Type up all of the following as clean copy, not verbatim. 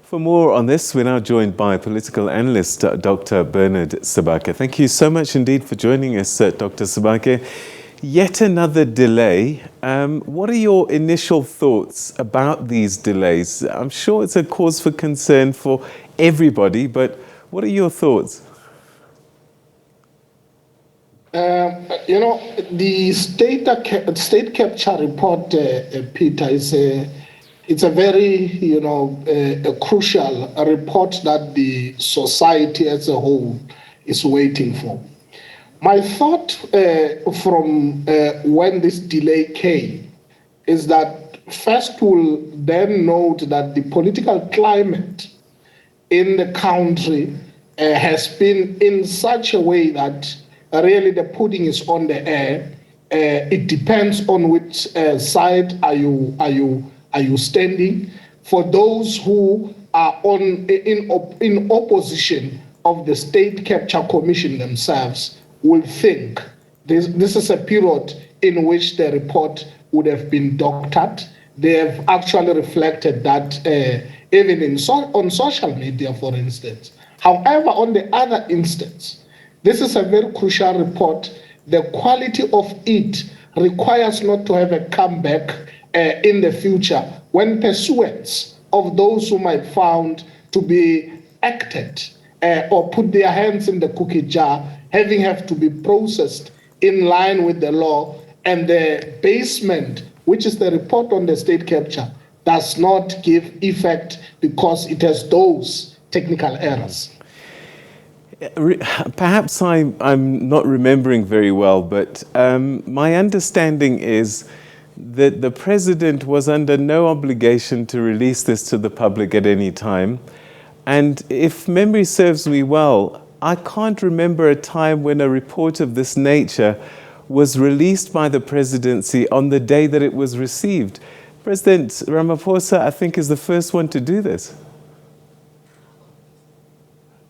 For more on this, we're now joined by political analyst Dr. Bernard Sebake. Thank you so much indeed for joining us, Dr. Sebake. Yet another delay. What are your initial thoughts about these delays? I'm sure it's a cause for concern for everybody, but what are your thoughts? The state capture report, Peter, it's a very, a crucial report that the society as a whole is waiting for. My thought from when this delay came is that first we'll then note that the political climate in the country has been in such a way that really the pudding is on the air. It depends on which side are you standing. For those who are in opposition of the State Capture Commission themselves will think this is a period in which the report would have been doctored. They have actually reflected that even on social media, for instance. However, on the other instance, this is a very crucial report. The quality of it requires not to have a comeback in the future when pursuance of those who might found to be acted or put their hands in the cookie jar, having have to be processed in line with the law, and the basement, which is the report on the state capture, does not give effect because it has those technical errors. Perhaps I'm not remembering very well, but my understanding is that the president was under no obligation to release this to the public at any time. And if memory serves me well, I can't remember a time when a report of this nature was released by the presidency on the day that it was received. President Ramaphosa, I think, is the first one to do this.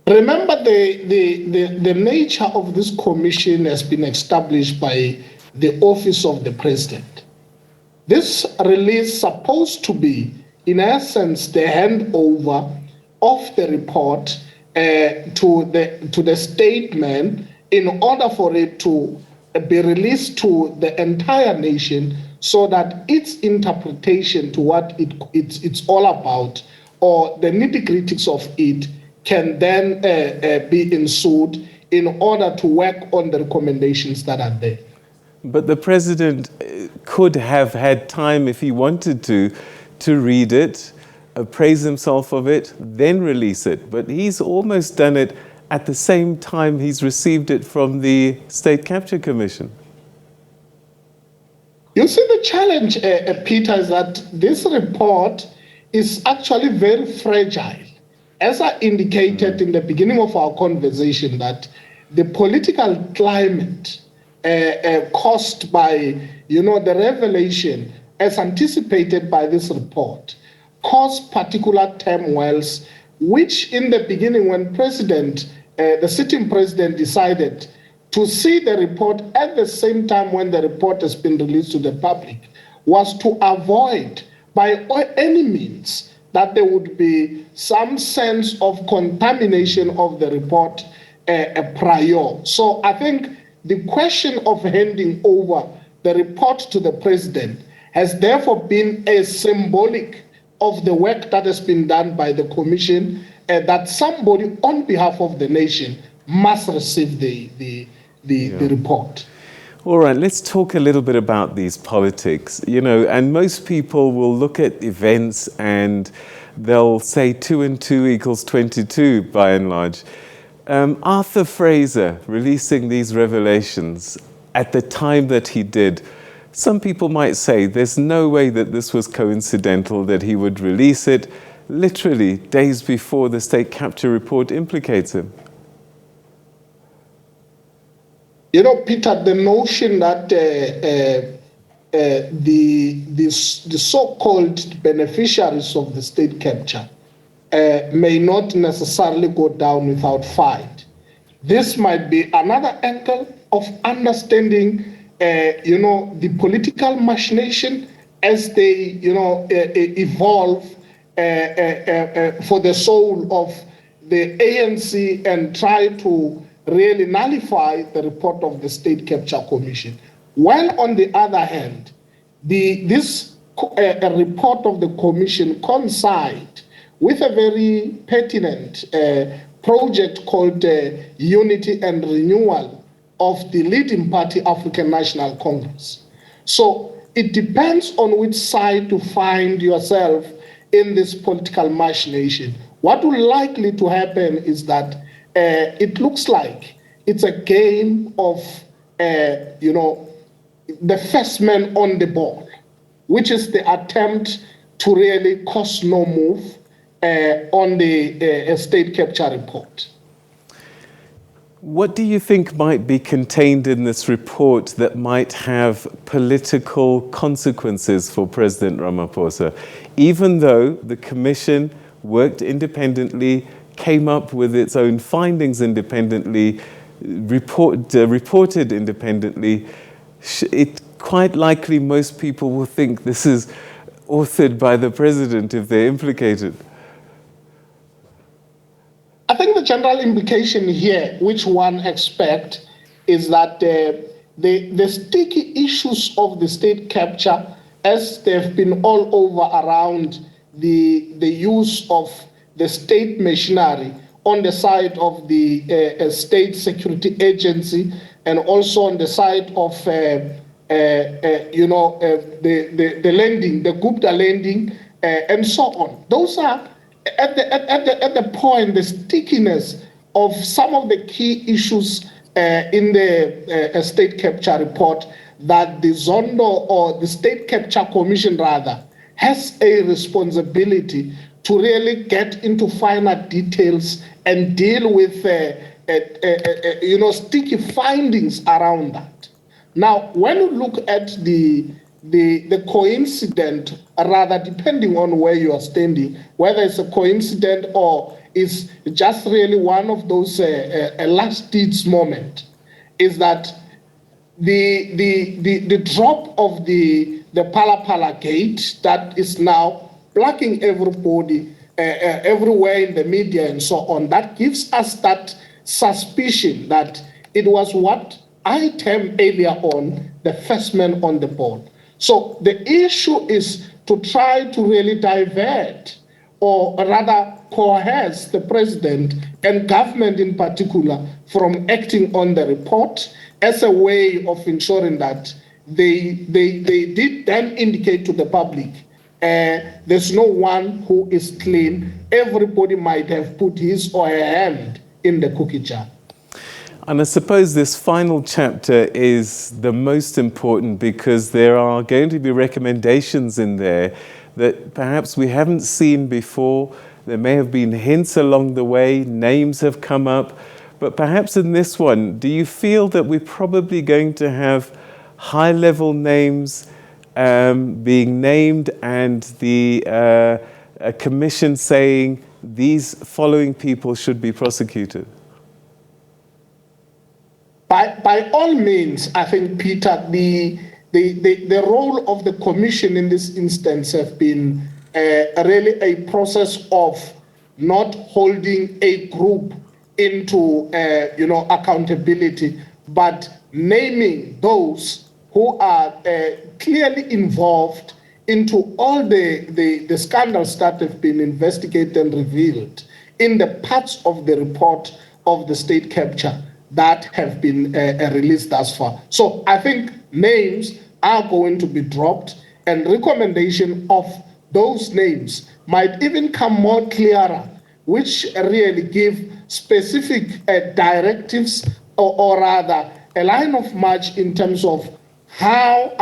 Remember, the nature of this commission has been established by the office of the president. This release is supposed to be, in essence, the handover of the report to the statement in order for it to be released to the entire nation so that its interpretation to what it's all about or the nitty-gritties of it can then be ensued in order to work on the recommendations that are there. But the president could have had time, if he wanted to read it, appraise himself of it, then release it. But he's almost done it at the same time he's received it from the State Capture Commission. You see, the challenge, Peter, is that this report is actually very fragile. As I indicated in the beginning of our conversation, that the political climate caused by, the revelation as anticipated by this report caused particular turmoils, which in the beginning when the sitting president decided to see the report at the same time when the report has been released to the public, was to avoid by any means that there would be some sense of contamination of the report prior. So I think the question of handing over the report to the president has therefore been a symbolic of the work that has been done by the commission, that somebody on behalf of the nation must receive the report. All right, let's talk a little bit about these politics, and most people will look at events and they'll say 2 and 2 equals 22 by and large. Arthur Fraser releasing these revelations at the time that he did, some people might say there's no way that this was coincidental, that he would release it literally days before the state capture report implicates him. Peter, the notion that the so-called beneficiaries of the state capture may not necessarily go down without fight. This might be another angle of understanding, the political machination as they, evolve for the soul of the ANC and try to really nullify the report of the State Capture Commission. While on the other hand, this report of the Commission coincides with a very pertinent project called Unity and Renewal of the leading party, African National Congress. So it depends on which side to find yourself in this political machination. What will likely to happen is that it looks like it's a game of, the first man on the ball, which is the attempt to really cause no move on the state capture report. What do you think might be contained in this report that might have political consequences for President Ramaphosa, even though the Commission worked independently, came up with its own findings independently, reported independently? It quite likely most people will think this is authored by the president if they're implicated. I think the general implication here, which one expect, is that the sticky issues of the state capture, as they've been all over around the use of the state machinery on the side of the state security agency, and also on the side of the lending, the Gupta lending, and so on. Those are at the point, the stickiness of some of the key issues in the state capture report, that the Zondo, or the State Capture Commission rather, has a responsibility to really get into finer details and deal with sticky findings around that. Now, when you look at the coincident, rather, depending on where you are standing, whether it's a coincidence or is just really one of those last deeds moment, is that the drop of the Pala Pala gate that is now blocking everybody everywhere in the media and so on, that gives us that suspicion that it was what I termed earlier on the first man on the ball. So the issue is to try to really divert, or rather coerce, the president and government in particular from acting on the report as a way of ensuring that they did then indicate to the public there's no one who is clean. Everybody might have put his or her hand in the cookie jar. And I suppose this final chapter is the most important, because there are going to be recommendations in there that perhaps we haven't seen before. There may have been hints along the way, names have come up, but perhaps in this one, do you feel that we're probably going to have high-level names being named, and the a commission saying these following people should be prosecuted? By all means, I think, Peter, the role of the commission in this instance have been really a process of not holding a group into accountability, but naming those who are clearly involved into all the scandals that have been investigated and revealed in the parts of the report of the state capture that have been released thus far. So I think names are going to be dropped, and recommendation of those names might even come more clearer, which really give specific directives, or rather a line of march in terms of how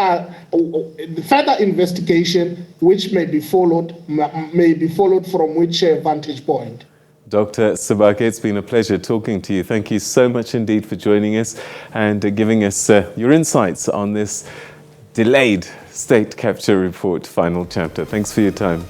the further investigation, which may be followed from which vantage point. Dr. Sebake, it's been a pleasure talking to you. Thank you so much indeed for joining us and giving us your insights on this delayed state capture report final chapter. Thanks for your time.